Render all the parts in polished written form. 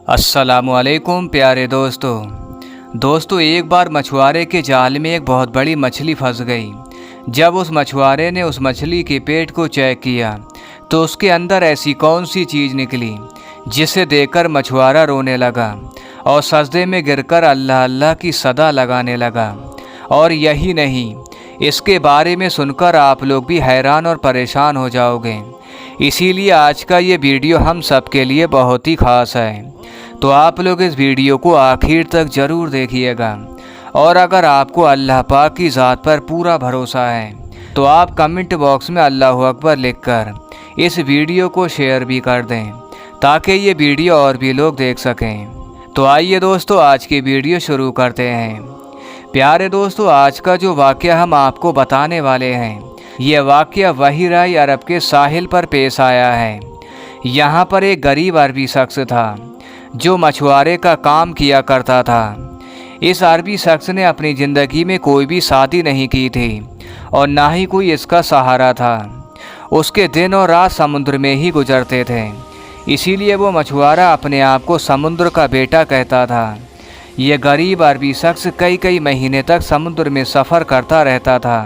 अस्सलामुअलैकुम प्यारे दोस्तों, एक बार मछुआरे के जाल में एक बहुत बड़ी मछली फंस गई। जब उस मछुआरे ने उस मछली के पेट को चेक किया तो उसके अंदर ऐसी कौन सी चीज़ निकली जिसे देखकर मछुआरा रोने लगा और सजदे में गिरकर अल्लाह अल्लाह की सदा लगाने लगा। और यही नहीं, इसके बारे में सुनकर आप लोग भी हैरान और परेशान हो जाओगे। इसीलिए आज का ये वीडियो हम सब के लिए बहुत ही ख़ास है, तो आप लोग इस वीडियो को आखिर तक ज़रूर देखिएगा। और अगर आपको अल्लाह पाक की ज़ात पर पूरा भरोसा है तो आप कमेंट बॉक्स में अल्लाह अकबर लिखकर इस वीडियो को शेयर भी कर दें ताकि ये वीडियो और भी लोग देख सकें। तो आइए दोस्तों, आज की वीडियो शुरू करते हैं। प्यारे दोस्तों, आज का जो वाक़या हम आपको बताने वाले हैं, ये वाक़या बहरीन अरब के साहिल पर पेश आया है। यहाँ पर एक गरीब अरबी शख्स था जो मछुआरे का काम किया करता था। इस अरबी शख्स ने अपनी ज़िंदगी में कोई भी शादी नहीं की थी और ना ही कोई इसका सहारा था। उसके दिन और रात समुद्र में ही गुजरते थे, इसीलिए वो मछुआरा अपने आप को समुद्र का बेटा कहता था। ये गरीब अरबी शख्स कई कई महीने तक समुद्र में सफ़र करता रहता था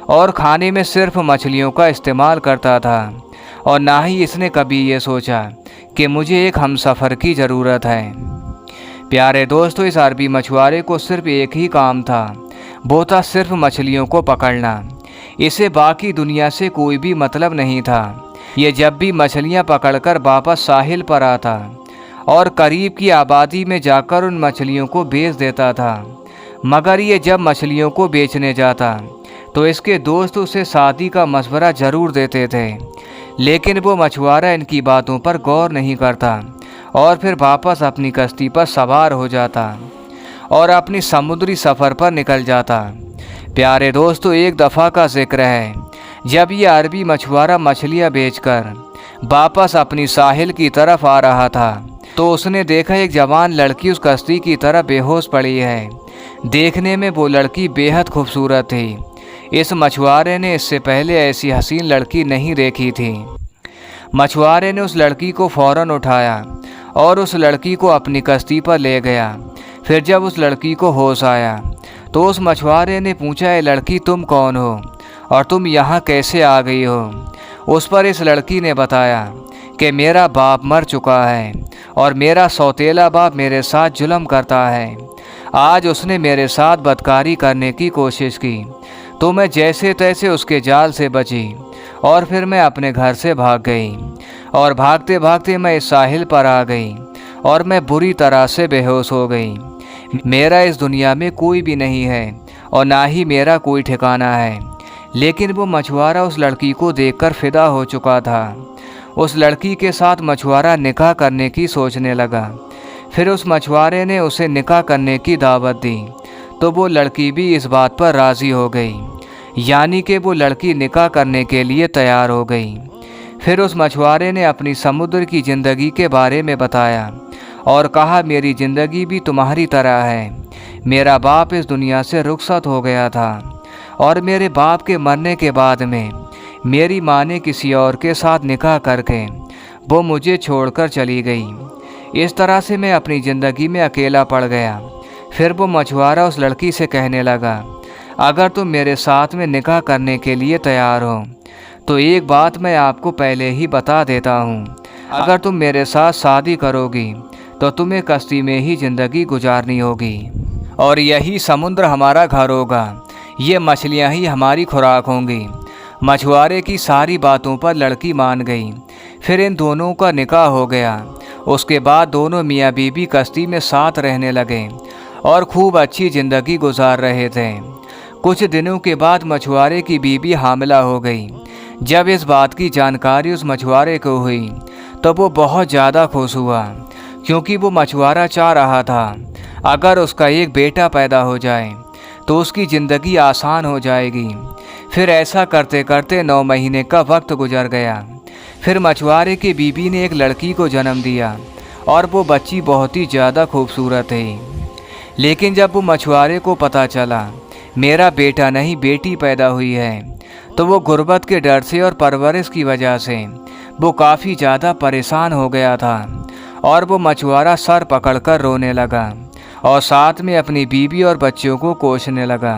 और खाने में सिर्फ मछलियों का इस्तेमाल करता था। और ना ही इसने कभी ये सोचा कि मुझे एक हमसफ़र की ज़रूरत है। प्यारे दोस्तों, इस अरबी मछुआरे को सिर्फ एक ही काम था, वो था सिर्फ मछलियों को पकड़ना। इसे बाकी दुनिया से कोई भी मतलब नहीं था। ये जब भी मछलियां पकड़कर वापस साहिल पर आता और करीब की आबादी में जाकर उन मछलियों को बेच देता था। मगर ये जब मछलियों को बेचने जाता तो इसके दोस्त उसे शादी का मशवरा ज़रूर देते थे, लेकिन वो मछुआरा इनकी बातों पर गौर नहीं करता और फिर वापस अपनी कश्ती पर सवार हो जाता और अपनी समुद्री सफ़र पर निकल जाता। प्यारे दोस्तों, एक दफ़ा का जिक्र है जब ये अरबी मछुआरा मछलियाँ बेचकर वापस अपनी साहिल की तरफ आ रहा था तो उसने देखा एक जवान लड़की उस कश्ती की तरफ बेहोश पड़ी है। देखने में वो लड़की बेहद खूबसूरत थी। इस मछुआरे ने इससे पहले ऐसी हसीन लड़की नहीं देखी थी। मछुआरे ने उस लड़की को फ़ौरन उठाया और उस लड़की को अपनी कश्ती पर ले गया। फिर जब उस लड़की को होश आया तो उस मछुआरे ने पूछा, "ए लड़की, तुम कौन हो और तुम यहाँ कैसे आ गई हो?" उस पर इस लड़की ने बताया कि मेरा बाप मर चुका है और मेरा सौतेला बाप मेरे साथ जुल्म करता है। आज उसने मेरे साथ बदकारी करने की कोशिश की तो मैं जैसे तैसे उसके जाल से बची और फिर मैं अपने घर से भाग गई और भागते भागते मैं इस साहिल पर आ गई और मैं बुरी तरह से बेहोश हो गई। मेरा इस दुनिया में कोई भी नहीं है और ना ही मेरा कोई ठिकाना है। लेकिन वो मछुआरा उस लड़की को देखकर फिदा हो चुका था। उस लड़की के साथ मछुआरा निकाह करने की सोचने लगा। फिर उस मछुआरे ने उसे निकाह करने की दावत दी तो वो लड़की भी इस बात पर राज़ी हो गई, यानी कि वो लड़की निकाह करने के लिए तैयार हो गई। फिर उस मछुआरे ने अपनी समुद्र की ज़िंदगी के बारे में बताया और कहा, मेरी ज़िंदगी भी तुम्हारी तरह है। मेरा बाप इस दुनिया से रुखसत हो गया था और मेरे बाप के मरने के बाद में मेरी माँ ने किसी और के साथ निकाह करके वो मुझे छोड़कर चली गई। इस तरह से मैं अपनी ज़िंदगी में अकेला पड़ गया। फिर वो मछुआरा उस लड़की से कहने लगा, अगर तुम मेरे साथ में निकाह करने के लिए तैयार हो तो एक बात मैं आपको पहले ही बता देता हूँ, अगर तुम मेरे साथ शादी करोगी तो तुम्हें कश्ती में ही ज़िंदगी गुजारनी होगी और यही समुद्र हमारा घर होगा। ये मछलियाँ ही हमारी खुराक होंगी। मछुआरे की सारी बातों पर लड़की मान गई। फिर इन दोनों का निकाह हो गया। उसके बाद दोनों मियाँ बीवी कश्ती में साथ रहने लगे और खूब अच्छी ज़िंदगी गुजार रहे थे। कुछ दिनों के बाद मछुआरे की बीवी हामिला हो गई। जब इस बात की जानकारी उस मछुआरे को हुई तो वो बहुत ज़्यादा खुश हुआ, क्योंकि वो मछुआरा चाह रहा था अगर उसका एक बेटा पैदा हो जाए तो उसकी ज़िंदगी आसान हो जाएगी। फिर ऐसा करते करते 9 महीने का वक्त गुजर गया। फिर मछुआरे की बीवी ने एक लड़की को जन्म दिया और वो बच्ची बहुत ही ज़्यादा खूबसूरत थी। लेकिन जब वो मछुआरे को पता चला मेरा बेटा नहीं बेटी पैदा हुई है तो वो गुर्बत के डर से और परवरिश की वजह से वो काफ़ी ज़्यादा परेशान हो गया था और वो मछुआरा सर पकड़कर रोने लगा और साथ में अपनी बीवी और बच्चों को कोसने लगा।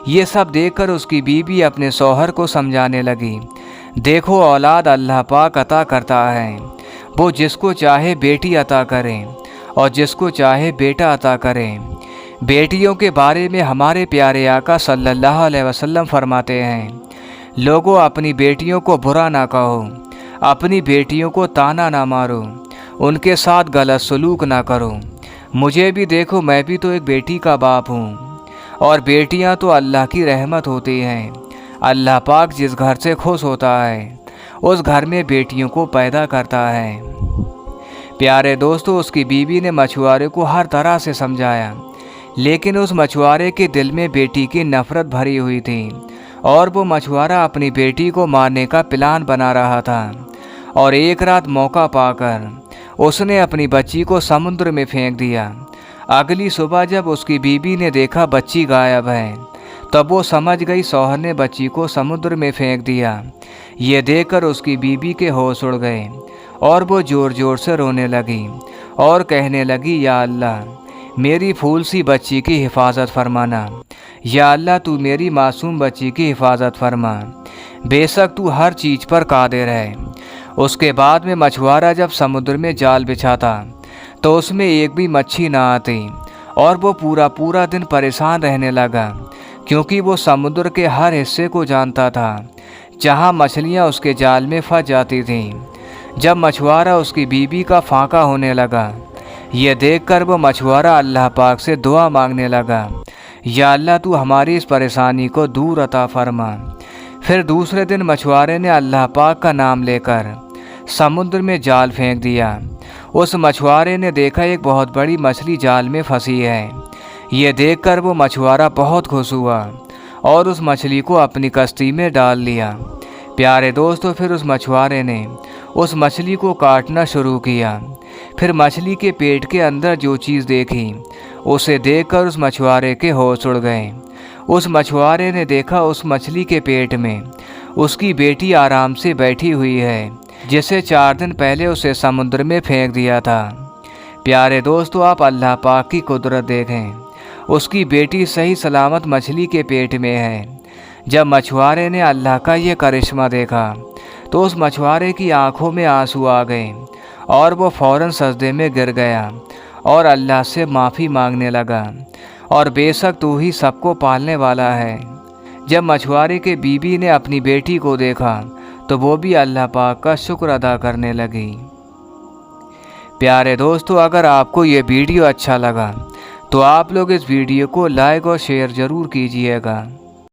ये सब देखकर उसकी बीवी अपने शौहर को समझाने लगी, देखो औलाद अल्लाह पाक अता करता है, वो जिसको चाहे बेटी अता करें और जिसको चाहे बेटा अता करें। बेटियों के बारे में हमारे प्यारे आका सल्लल्लाहु अलैहि वसल्लम फरमाते हैं, लोगों अपनी बेटियों को बुरा ना कहो, अपनी बेटियों को ताना ना मारो, उनके साथ गलत सलूक ना करो। मुझे भी देखो, मैं भी तो एक बेटी का बाप हूँ और बेटियाँ तो अल्लाह की रहमत होती हैं। अल्लाह पाक जिस घर से खुश होता है उस घर में बेटियों को पैदा करता है। प्यारे दोस्तों, उसकी बीवी ने मछुआरे को हर तरह से समझाया, लेकिन उस मछुआरे के दिल में बेटी की नफ़रत भरी हुई थी और वो मछुआरा अपनी बेटी को मारने का प्लान बना रहा था। और एक रात मौका पाकर उसने अपनी बच्ची को समुद्र में फेंक दिया। अगली सुबह जब उसकी बीवी ने देखा बच्ची गायब है, तब वो समझ गई शौहर ने बच्ची को समुद्र में फेंक दिया। ये देखकर उसकी बीवी के होश उड़ गए और वो ज़ोर ज़ोर से रोने लगी और कहने लगी, या अल्लाह मेरी फूल सी बच्ची की हिफाजत फरमाना, या अल्लाह तू मेरी मासूम बच्ची की हिफाजत फरमा, बेशक तू हर चीज़ पर कादिर है। उसके बाद में मछुआरा जब समुद्र में जाल बिछाता तो उसमें एक भी मच्छी ना आती और वो पूरा दिन परेशान रहने लगा, क्योंकि वो समुद्र के हर हिस्से को जानता था जहाँ मछलियाँ उसके जाल में फंस जाती थीं। जब मछुआरा उसकी बीवी का फाका होने लगा, ये देखकर वो मछुआरा अल्लाह पाक से दुआ मांगने लगा, या अल्लाह तू हमारी इस परेशानी को दूर अता फरमा। फिर दूसरे दिन मछुआरे ने अल्लाह पाक का नाम लेकर समुद्र में जाल फेंक दिया। उस मछुआरे ने देखा एक बहुत बड़ी मछली जाल में फंसी है। ये देखकर वो मछुआरा बहुत खुश हुआ और उस मछली को अपनी कश्ती में डाल लिया। प्यारे दोस्तों, फिर उस मछुआरे ने उस मछली को काटना शुरू किया। फिर मछली के पेट के अंदर जो चीज़ देखी उसे देखकर उस मछुआरे के होश उड़ गए। उस मछुआरे ने देखा उस मछली के पेट में उसकी बेटी आराम से बैठी हुई है, जिसे 4 दिन पहले उसे समुद्र में फेंक दिया था। प्यारे दोस्तों, आप अल्लाह पाक की कुदरत देखें, उसकी बेटी सही सलामत मछली के पेट में है। जब मछुआरे ने अल्लाह का ये करिश्मा देखा तो उस मछुआरे की आंखों में आंसू आ गए और वो फ़ौरन सजदे में गिर गया और अल्लाह से माफ़ी मांगने लगा, और बेशक तू ही सबको पालने वाला है। जब मछुआरे के बीवी ने अपनी बेटी को देखा तो वो भी अल्लाह पाक का शुक्र अदा करने लगी। प्यारे दोस्तों, अगर आपको ये वीडियो अच्छा लगा तो आप लोग इस वीडियो को लाइक और शेयर ज़रूर कीजिएगा।